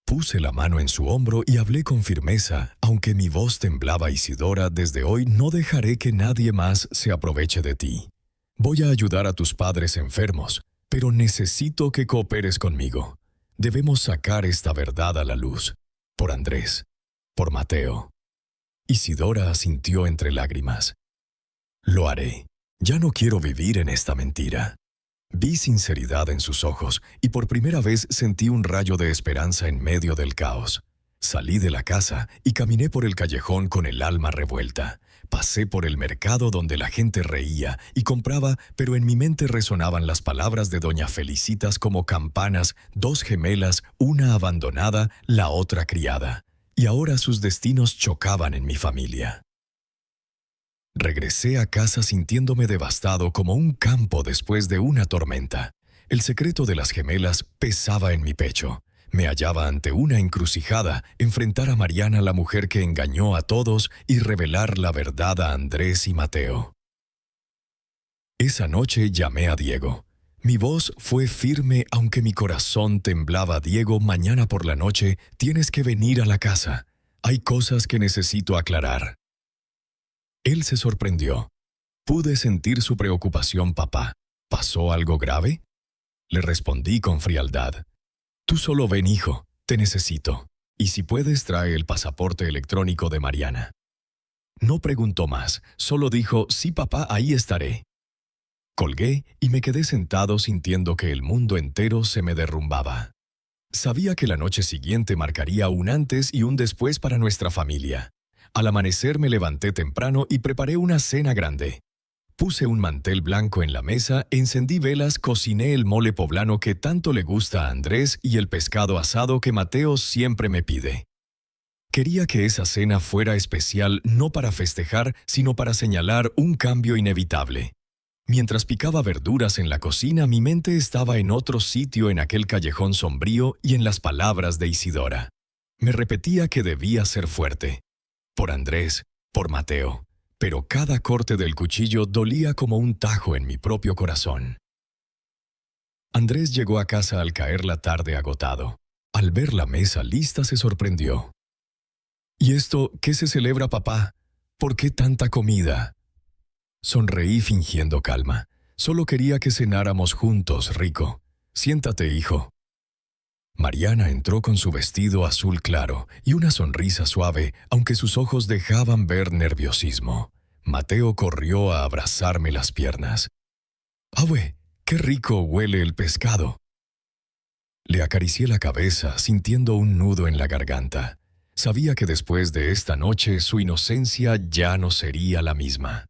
Speaker 1: Puse la mano en su hombro y hablé con firmeza. Aunque mi voz temblaba, Isidora, desde hoy no dejaré que nadie más se aproveche de ti. Voy a ayudar a tus padres enfermos, pero necesito que cooperes conmigo. Debemos sacar esta verdad a la luz. Por Andrés, por Mateo. Isidora asintió entre lágrimas. Lo haré. Ya no quiero vivir en esta mentira. Vi sinceridad en sus ojos y por primera vez sentí un rayo de esperanza en medio del caos. Salí de la casa y caminé por el callejón con el alma revuelta. Pasé por el mercado donde la gente reía y compraba, pero en mi mente resonaban las palabras de doña Felicitas como campanas: 2 gemelas, una abandonada, la otra criada. Y ahora sus destinos chocaban en mi familia. Regresé a casa sintiéndome devastado como un campo después de una tormenta. El secreto de las gemelas pesaba en mi pecho. Me hallaba ante una encrucijada: enfrentar a Mariana, la mujer que engañó a todos, y revelar la verdad a Andrés y Mateo. Esa noche llamé a Diego. Mi voz fue firme aunque mi corazón temblaba. Diego, mañana por la noche tienes que venir a la casa. Hay cosas que necesito aclarar. Él se sorprendió. Pude sentir su preocupación. Papá, ¿pasó algo grave? Le respondí con frialdad. Tú solo ven, hijo, te necesito. Y si puedes, trae el pasaporte electrónico de Mariana. No preguntó más, solo dijo: sí, papá, ahí estaré. Colgué y me quedé sentado sintiendo que el mundo entero se me derrumbaba. Sabía que la noche siguiente marcaría un antes y un después para nuestra familia. Al amanecer me levanté temprano y preparé una cena grande. Puse un mantel blanco en la mesa, encendí velas, cociné el mole poblano que tanto le gusta a Andrés y el pescado asado que Mateo siempre me pide. Quería que esa cena fuera especial, no para festejar, sino para señalar un cambio inevitable. Mientras picaba verduras en la cocina, mi mente estaba en otro sitio, en aquel callejón sombrío y en las palabras de Isidora. Me repetía que debía ser fuerte. Por Andrés, por Mateo. Pero cada corte del cuchillo dolía como un tajo en mi propio corazón. Andrés llegó a casa al caer la tarde agotado. Al ver la mesa lista se sorprendió. ¿Y esto qué se celebra, papá? ¿Por qué tanta comida? Sonreí fingiendo calma. Solo quería que cenáramos juntos, Rico. Siéntate, hijo. Mariana entró con su vestido azul claro y una sonrisa suave, aunque sus ojos dejaban ver nerviosismo. Mateo corrió a abrazarme las piernas. ¡Abue! ¡Qué rico huele el pescado! Le acaricié la cabeza, sintiendo un nudo en la garganta. Sabía que después de esta noche su inocencia ya no sería la misma.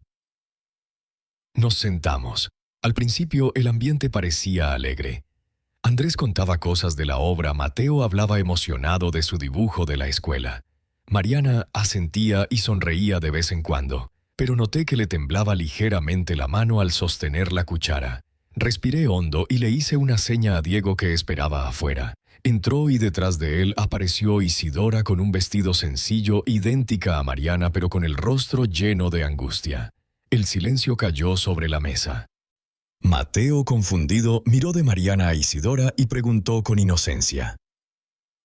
Speaker 1: Nos sentamos. Al principio el ambiente parecía alegre. Andrés contaba cosas de la obra, Mateo hablaba emocionado de su dibujo de la escuela. Mariana asentía y sonreía de vez en cuando, pero noté que le temblaba ligeramente la mano al sostener la cuchara. Respiré hondo y le hice una seña a Diego, que esperaba afuera. Entró y detrás de él apareció Isidora con un vestido sencillo, idéntica a Mariana, pero con el rostro lleno de angustia. El silencio cayó sobre la mesa. Mateo, confundido, miró de Mariana a Isidora y preguntó con inocencia: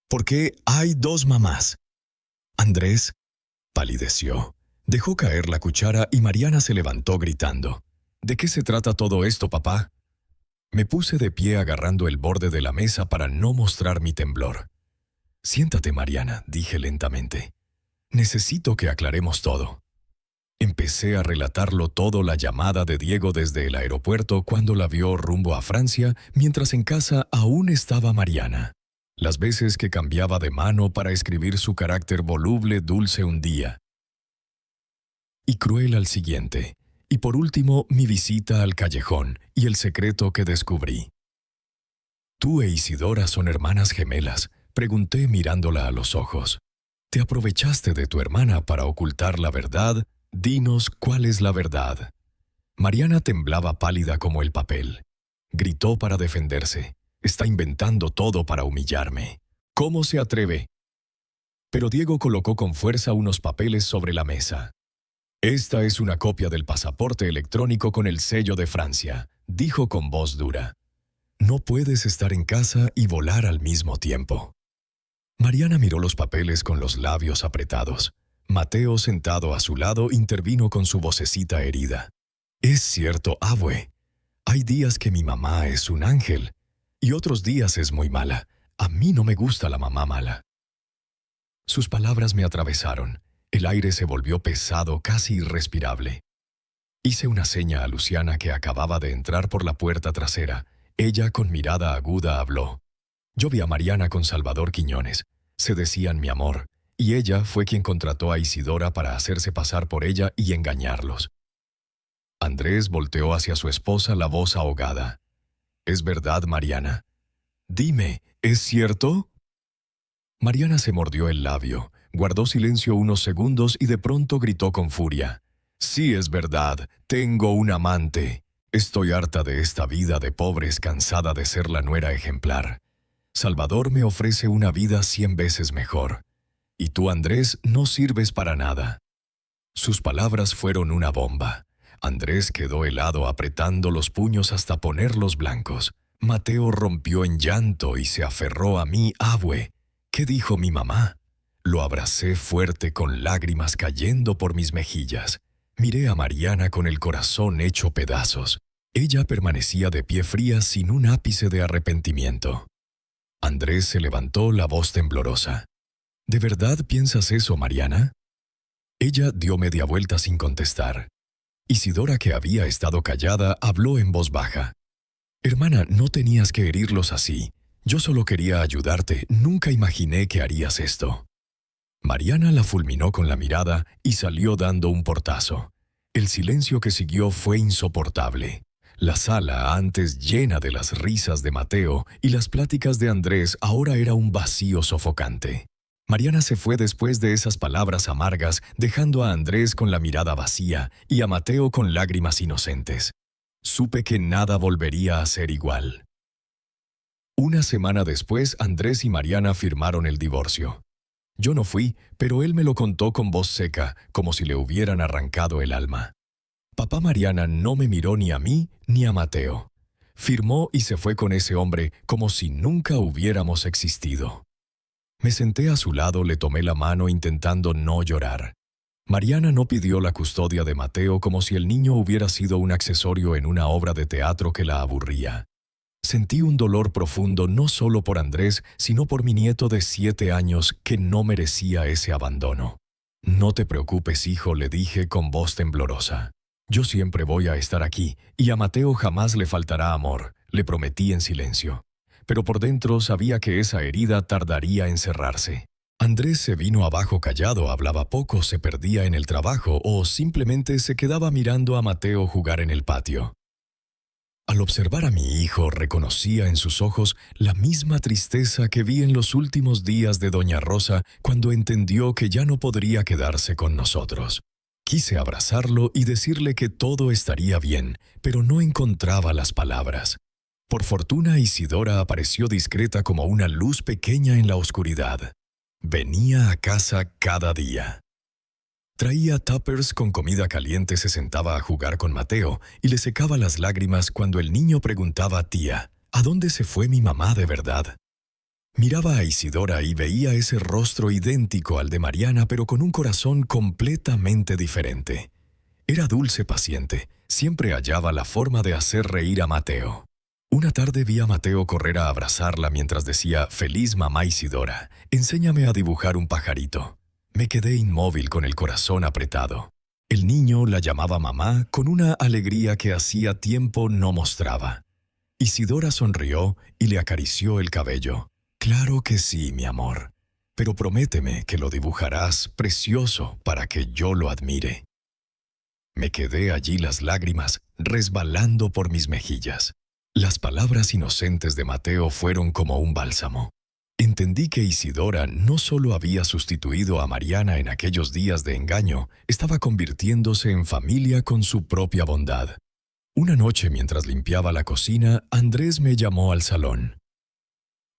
Speaker 1: ¿por qué hay 2 mamás? Andrés palideció. Dejó caer la cuchara y Mariana se levantó gritando: ¿de qué se trata todo esto, papá? Me puse de pie agarrando el borde de la mesa para no mostrar mi temblor. Siéntate, Mariana, dije lentamente. Necesito que aclaremos todo. Empecé a relatarlo todo: la llamada de Diego desde el aeropuerto, cuando la vio rumbo a Francia, mientras en casa aún estaba Mariana. las veces que cambiaba de mano para escribir su carácter voluble dulce un día y cruel al siguiente, y por último mi visita al callejón y el secreto que descubrí. «¿Tú e Isidora son hermanas gemelas?», pregunté mirándola a los ojos. «¿Te aprovechaste de tu hermana para ocultar la verdad? Dinos cuál es la verdad». Mariana temblaba pálida como el papel. Gritó para defenderse. «Está inventando todo para humillarme. ¿Cómo se atreve?». Pero Diego colocó con fuerza unos papeles sobre la mesa. «Esta es una copia del pasaporte electrónico con el sello de Francia», dijo con voz dura. «No puedes estar en casa y volar al mismo tiempo». Mariana miró los papeles con los labios apretados. Mateo, sentado a su lado, intervino con su vocecita herida. «Es cierto, abue. Hay días que mi mamá es un ángel y otros días es muy mala. A mí no me gusta la mamá mala». Sus palabras me atravesaron. El aire se volvió pesado, casi irrespirable. Hice una seña a Luciana, que acababa de entrar por la puerta trasera. Ella, con mirada aguda, habló. Yo vi a Mariana con Salvador Quiñones. Se decían mi amor, y ella fue quien contrató a Isidora para hacerse pasar por ella y engañarlos. Andrés volteó hacia su esposa, la voz ahogada. «¿Es verdad, Mariana? Dime, ¿es cierto?». Mariana se mordió el labio, guardó silencio unos segundos y de pronto gritó con furia. «Sí, es verdad, tengo un amante. Estoy harta de esta vida de pobres, cansada de ser la nuera ejemplar. Salvador me ofrece una vida 100 veces mejor. Y tú, Andrés, no sirves para nada». Sus palabras fueron una bomba. Andrés quedó helado, apretando los puños hasta ponerlos blancos. Mateo rompió en llanto y se aferró a mí. «Abue, ¿qué dijo mi mamá?». Lo abracé fuerte con lágrimas cayendo por mis mejillas. Miré a Mariana con el corazón hecho pedazos. Ella permanecía de pie fría, sin un ápice de arrepentimiento. Andrés se levantó, la voz temblorosa. «¿De verdad piensas eso, Mariana?». Ella dio media vuelta sin contestar. Isidora, que había estado callada, habló en voz baja. «Hermana, no tenías que herirlos así. Yo solo quería ayudarte. Nunca imaginé que harías esto». Mariana la fulminó con la mirada y salió dando un portazo. El silencio que siguió fue insoportable. La sala, antes llena de las risas de Mateo y las pláticas de Andrés, ahora era un vacío sofocante. Mariana se fue después de esas palabras amargas, dejando a Andrés con la mirada vacía y a Mateo con lágrimas inocentes. Supe que nada volvería a ser igual. Una semana después, Andrés y Mariana firmaron el divorcio. Yo no fui, pero él me lo contó con voz seca, como si le hubieran arrancado el alma. Papá Mariana no me miró ni a mí ni a Mateo. Firmó y se fue con ese hombre como si nunca hubiéramos existido. Me senté a su lado, le tomé la mano intentando no llorar. Mariana no pidió la custodia de Mateo como si el niño hubiera sido un accesorio en una obra de teatro que la aburría. Sentí un dolor profundo no solo por Andrés, sino por mi nieto de 7 años que no merecía ese abandono. «No te preocupes, hijo», le dije con voz temblorosa. «Yo siempre voy a estar aquí, y a Mateo jamás le faltará amor», le prometí en silencio. Pero por dentro sabía que esa herida tardaría en cerrarse. Andrés se vino abajo callado, hablaba poco, se perdía en el trabajo o simplemente se quedaba mirando a Mateo jugar en el patio. Al observar a mi hijo, reconocía en sus ojos la misma tristeza que vi en los últimos días de doña Rosa cuando entendió que ya no podría quedarse con nosotros. Quise abrazarlo y decirle que todo estaría bien, pero no encontraba las palabras. Por fortuna, Isidora apareció discreta como una luz pequeña en la oscuridad. Venía a casa cada día. Traía tuppers con comida caliente, se sentaba a jugar con Mateo y le secaba las lágrimas cuando el niño preguntaba: «Tía, ¿a dónde se fue mi mamá de verdad?». Miraba a Isidora y veía ese rostro idéntico al de Mariana, pero con un corazón completamente diferente. Era dulce, paciente, siempre hallaba la forma de hacer reír a Mateo. Una tarde vi a Mateo correr a abrazarla mientras decía: «Feliz mamá Isidora, enséñame a dibujar un pajarito». Me quedé inmóvil con el corazón apretado. El niño la llamaba mamá con una alegría que hacía tiempo no mostraba. Isidora sonrió y le acarició el cabello. Claro que sí, mi amor, pero prométeme que lo dibujarás precioso para que yo lo admire. Me quedé allí las lágrimas resbalando por mis mejillas. Las palabras inocentes de Mateo fueron como un bálsamo. Entendí que Isidora no solo había sustituido a Mariana en aquellos días de engaño, estaba convirtiéndose en familia con su propia bondad. Una noche, mientras limpiaba la cocina, Andrés me llamó al salón.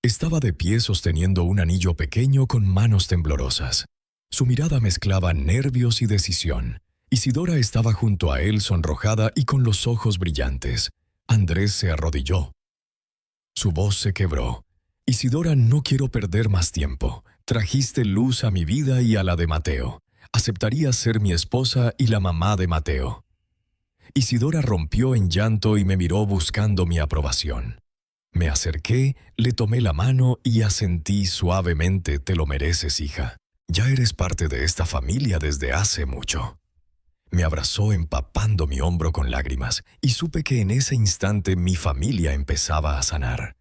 Speaker 1: Estaba de pie sosteniendo un anillo pequeño con manos temblorosas. Su mirada mezclaba nervios y decisión. Isidora estaba junto a él sonrojada y con los ojos brillantes. Andrés se arrodilló. Su voz se quebró. Isidora, no quiero perder más tiempo. Trajiste luz a mi vida y a la de Mateo. Aceptarías ser mi esposa y la mamá de Mateo. Isidora rompió en llanto y me miró buscando mi aprobación. Me acerqué, le tomé la mano y asentí suavemente: te lo mereces, hija. Ya eres parte de esta familia desde hace mucho. Me abrazó empapando mi hombro con lágrimas y supe que en ese instante mi familia empezaba a sanar.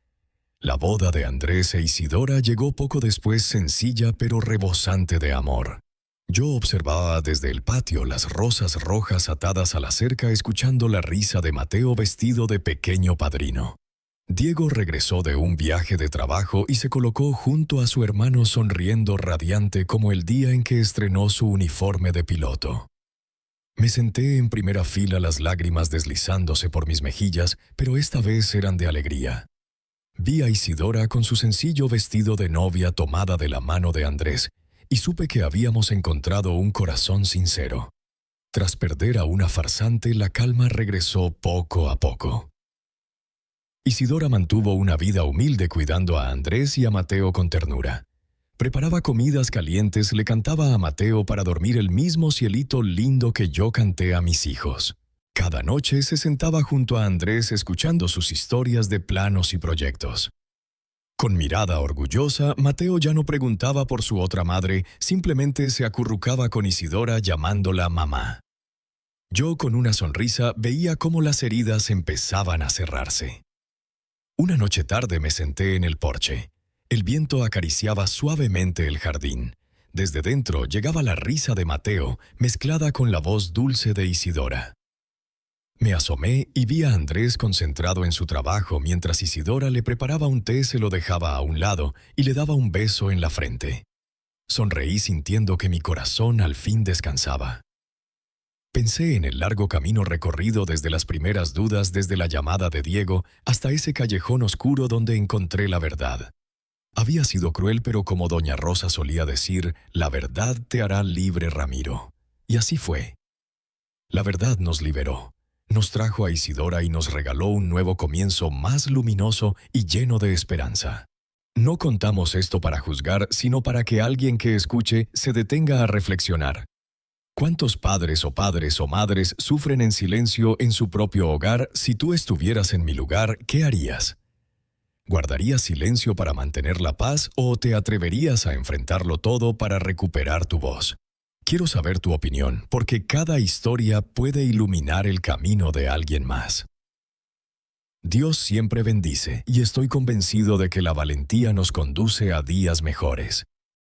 Speaker 1: La boda de Andrés e Isidora llegó poco después, sencilla pero rebosante de amor. Yo observaba desde el patio las rosas rojas atadas a la cerca, escuchando la risa de Mateo vestido de pequeño padrino. Diego regresó de un viaje de trabajo y se colocó junto a su hermano sonriendo radiante como el día en que estrenó su uniforme de piloto. Me senté en primera fila, las lágrimas deslizándose por mis mejillas, pero esta vez eran de alegría. Vi a Isidora con su sencillo vestido de novia tomada de la mano de Andrés y supe que habíamos encontrado un corazón sincero. Tras perder a una farsante, la calma regresó poco a poco. Isidora mantuvo una vida humilde cuidando a Andrés y a Mateo con ternura. Preparaba comidas calientes, le cantaba a Mateo para dormir el mismo cielito lindo que yo canté a mis hijos. Cada noche se sentaba junto a Andrés escuchando sus historias de planos y proyectos. Con mirada orgullosa, Mateo ya no preguntaba por su otra madre, simplemente se acurrucaba con Isidora llamándola mamá. Yo, con una sonrisa, veía cómo las heridas empezaban a cerrarse. Una noche tarde me senté en el porche. El viento acariciaba suavemente el jardín. Desde dentro llegaba la risa de Mateo, mezclada con la voz dulce de Isidora. Me asomé y vi a Andrés concentrado en su trabajo mientras Isidora le preparaba un té, se lo dejaba a un lado y le daba un beso en la frente. Sonreí sintiendo que mi corazón al fin descansaba. Pensé en el largo camino recorrido desde las primeras dudas, desde la llamada de Diego, hasta ese callejón oscuro donde encontré la verdad. Había sido cruel, pero como doña Rosa solía decir, la verdad te hará libre, Ramiro. Y así fue. La verdad nos liberó. Nos trajo a Isidora y nos regaló un nuevo comienzo más luminoso y lleno de esperanza. No contamos esto para juzgar, sino para que alguien que escuche se detenga a reflexionar. ¿Cuántos padres o madres sufren en silencio en su propio hogar? Si tú estuvieras en mi lugar, ¿qué harías? ¿Guardarías silencio para mantener la paz o te atreverías a enfrentarlo todo para recuperar tu voz? Quiero saber tu opinión, porque cada historia puede iluminar el camino de alguien más. Dios siempre bendice, y estoy convencido de que la valentía nos conduce a días mejores.